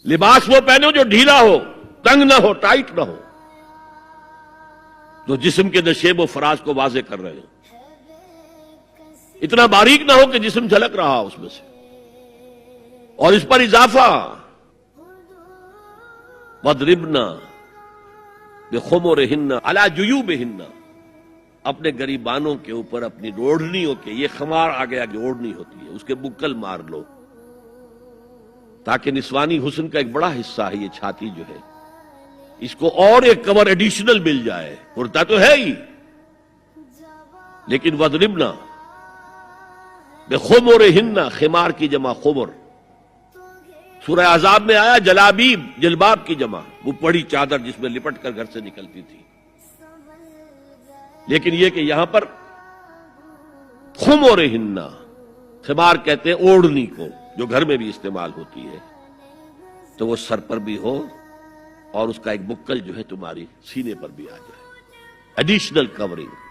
لباس وہ پہنو جو ڈھیلا ہو، تنگ نہ ہو، ٹائٹ نہ ہو، جو جسم کے نشیب و فراز کو واضح کر رہے ہو، اتنا باریک نہ ہو کہ جسم جھلک رہا اس میں سے۔ اور اس پر اضافہ وَاضْرِبْنَا بِخُمُرِهِنَّ عَلَى جُيُوبِهِنَّ، اپنے گریبانوں کے اوپر، اپنی اوڑھنیوں کے، یہ خمار آ گیا کہ اوڑھنی ہوتی ہے، اس کے بکل مار لو، تاکہ نسوانی حسن کا ایک بڑا حصہ ہے یہ چھاتی جو ہے، اس کو اور ایک کور ایڈیشنل مل جائے۔ کرتا تو ہے ہی، لیکن وَاضْرِبْنَا بِخُمُرِهِنَّ، خمار کی جمع خمر۔ سورہ احزاب میں آیا جلابیب، جلباب کی جمع، وہ بڑی چادر جس میں لپٹ کر گھر سے نکلتی تھی، لیکن یہ کہ یہاں پر خمرہن، خمار کہتے ہیں اوڑھنی کو، جو گھر میں بھی استعمال ہوتی ہے، تو وہ سر پر بھی ہو اور اس کا ایک بکل جو ہے تمہاری سینے پر بھی آ جائے، ایڈیشنل کورنگ۔